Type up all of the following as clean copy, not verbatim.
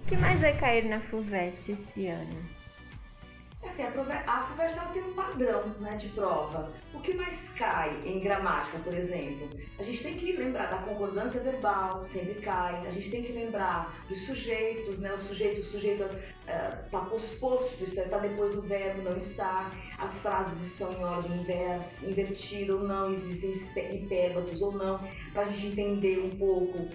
O que mais vai cair na FUVEST esse ano? Assim, a FUVEST ela tem um padrão, né, de prova. O que mais cai em gramática, por exemplo? A gente tem que lembrar da concordância verbal, sempre cai. A gente tem que lembrar dos sujeitos, né? O sujeito está posposto, está depois do verbo, não está. As frases estão em ordem invertida ou não, existem hipérbatos ou não, para a gente entender um pouco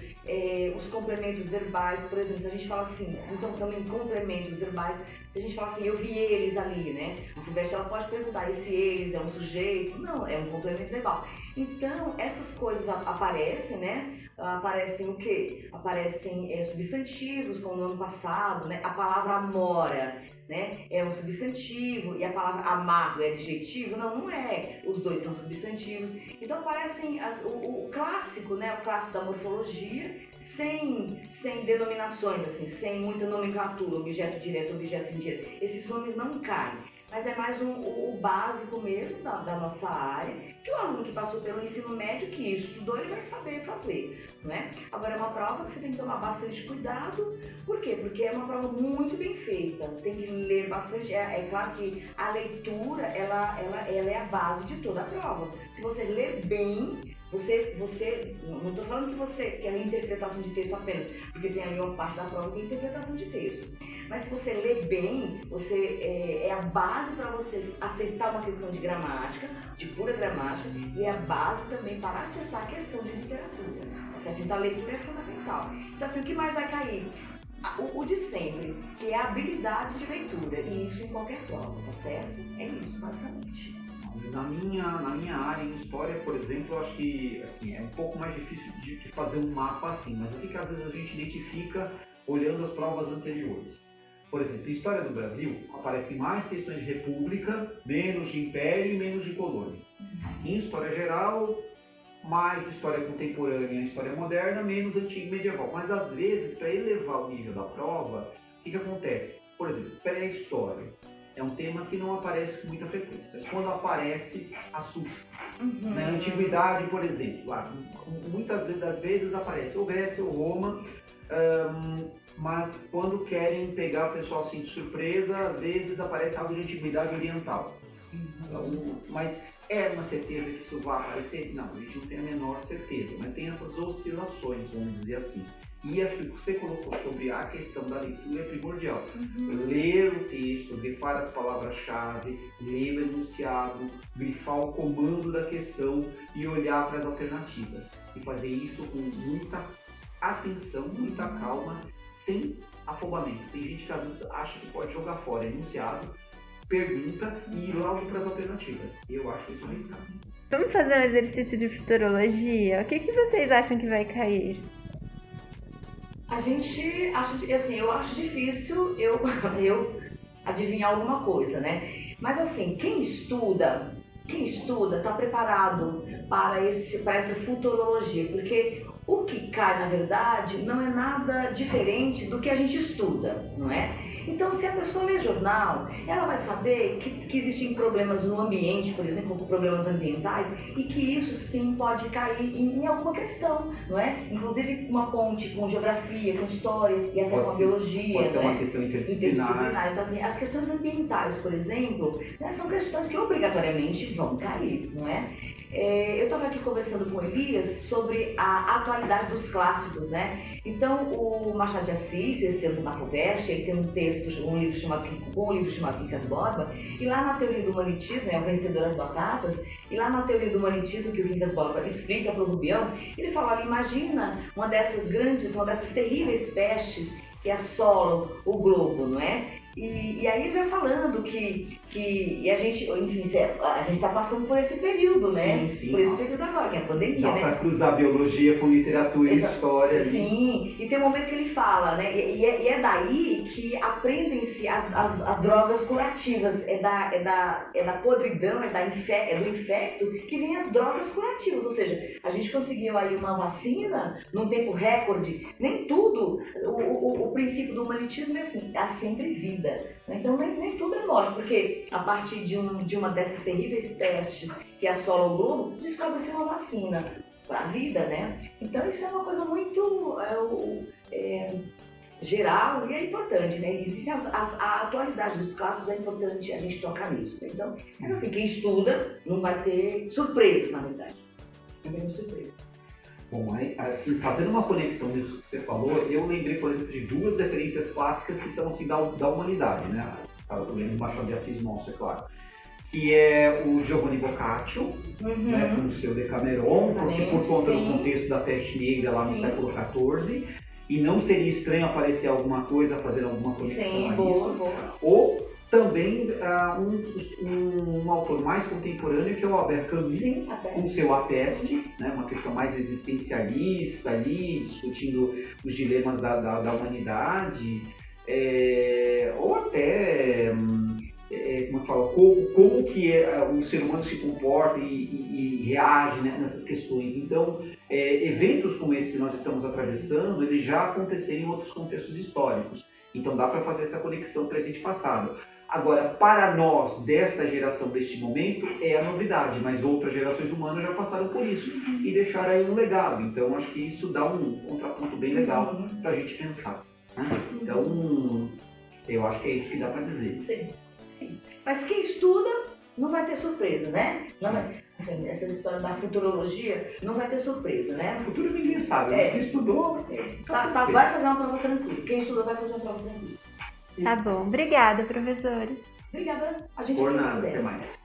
os complementos verbais. Por exemplo, se a gente fala assim, então também complementos verbais, se a gente fala assim, eu vi eles ali, né? A FUVEST ela pode perguntar, esse eles é um sujeito? Não, é um complemento verbal. Então, essas coisas aparecem, né? Aparecem o quê? Aparecem substantivos, como no ano passado, né? A palavra amora, né? É um substantivo, e a palavra amado é adjetivo? Não, não é. Os dois são substantivos. Então aparecem o clássico, né? O clássico da morfologia, sem denominações, assim, sem muita nomenclatura, objeto direto, objeto indireto. Esses nomes não caem. Mas é mais o básico mesmo da nossa área, que o aluno que passou pelo ensino médio, que estudou, ele vai saber fazer, não é? Agora é uma prova que você tem que tomar bastante cuidado. Por quê? Porque é uma prova muito bem feita, tem que ler bastante. É claro que a leitura, ela é a base de toda a prova. Se você ler bem, você não estou falando que você quer interpretação de texto apenas, porque tem ali uma parte da prova que é interpretação de texto. Mas se você lê bem, é a base para você acertar uma questão de gramática, de pura gramática, e é a base também para acertar a questão de literatura. Certo? Então a leitura é fundamental. Então assim, o que mais vai cair? O de sempre, que é a habilidade de leitura, e isso em qualquer prova, tá certo? É isso, basicamente. Na minha área, em história, por exemplo, eu acho que assim, é um pouco mais difícil de fazer um mapa assim, mas o que às vezes a gente identifica olhando as provas anteriores? Por exemplo, em História do Brasil, aparecem mais questões de república, menos de império e menos de colônia. Em História Geral, mais História Contemporânea e História Moderna, menos Antigo e Medieval. Mas às vezes, para elevar o nível da prova, o que acontece? Por exemplo, pré-história. É um tema que não aparece com muita frequência, mas quando aparece, assusta. Na antiguidade, por exemplo, lá, muitas das vezes aparece ou Grécia ou Roma, mas quando querem pegar o pessoal assim de surpresa, às vezes aparece algo de antiguidade oriental. Mas é uma certeza que isso vai aparecer? Não, a gente não tem a menor certeza, mas tem essas oscilações, vamos dizer assim. E acho que o que você colocou sobre a questão da leitura é primordial. Ler o texto, grifar as palavras-chave, ler o enunciado, grifar o comando da questão e olhar para as alternativas. E fazer isso com muita atenção, muita calma, sem afogamento. Tem gente que às vezes acha que pode jogar fora enunciado, pergunta e ir logo para as alternativas. Eu acho isso arriscado. Vamos fazer um exercício de futurologia? O que vocês acham que vai cair? A gente acha, assim, eu acho difícil eu adivinhar alguma coisa, né? Mas assim, quem estuda está preparado para essa futurologia, porque o que cai, na verdade, não é nada diferente do que a gente estuda, não é? Então, se a pessoa lê jornal, ela vai saber que existem problemas no ambiente, por exemplo, problemas ambientais, e que isso sim pode cair em alguma questão, não é? Inclusive uma ponte com geografia, com história e até com a biologia. Pode ser uma questão interdisciplinar. Então, assim, as questões ambientais, por exemplo, né, são questões que obrigatoriamente vão cair, não é? Eu estava aqui conversando com o Elias sobre a atualidade dos clássicos, né? Então, o Machado de Assis, esse ano na FUVEST, ele tem um livro chamado Quincas Borba, e lá na teoria do humanitismo, é o Vencedor das Batatas, e lá na teoria do humanitismo que o Quincas Borba explica para o Rubião, ele fala, olha, imagina uma dessas terríveis pestes que assolam o globo, não é? E aí ele vai falando que a gente, enfim, a gente está passando por esse período, né? Sim. Por esse período agora, que é a pandemia, Dá né? para cruzar biologia com literatura e história. Sim, e tem um momento que ele fala, né? E é daí que aprendem-se as drogas curativas. É da podridão, do infecto que vem as drogas curativas. Ou seja, a gente conseguiu aí uma vacina num tempo recorde. Nem tudo, o princípio do humanitismo é assim, há sempre vida. Então nem tudo é morte, porque a partir de uma dessas terríveis pestes que assola o globo, descobre-se uma vacina para a vida, né? Então isso é uma coisa muito... geral e é importante, né? Existe a atualidade dos casos, é importante a gente tocar nisso. Né? Então, mas assim, quem estuda não vai ter surpresas, na verdade. Não vai ter surpresa. Bom, aí, assim, fazendo uma conexão nisso que você falou, eu lembrei, por exemplo, de duas referências clássicas que são assim, da humanidade, né? Estava também no Machado de Assis nosso, é claro. Que é o Giovanni Boccaccio, né, com o seu Decameron, porque por conta do contexto da peste negra lá no século XIV, e não seria estranho aparecer alguma coisa, fazer alguma conexão a isso. Boa. Ou também um autor mais contemporâneo, que é o Albert Camus, com seu A Peste, né, uma questão mais existencialista ali, discutindo os dilemas da humanidade, ou até... como eu falo, como que o ser humano se comporta e reage, né, nessas questões. Então, eventos como esse que nós estamos atravessando, eles já aconteceram em outros contextos históricos. Então, dá para fazer essa conexão presente e passado. Agora, para nós, desta geração, deste momento, é a novidade, mas outras gerações humanas já passaram por isso e deixaram aí um legado. Então, acho que isso dá um contraponto bem legal para a gente pensar. Né? Então, eu acho que é isso que dá para dizer. Sim. Mas quem estuda não vai ter surpresa, né? Não vai, assim, essa história da futurologia não vai ter surpresa, né? No futuro ninguém sabe, mas se estudou... vai fazer uma prova tranquila. Quem estuda vai fazer uma prova tranquila. Tá bom. Obrigada, professora. Obrigada. A gente Por nada, até agradece. mais.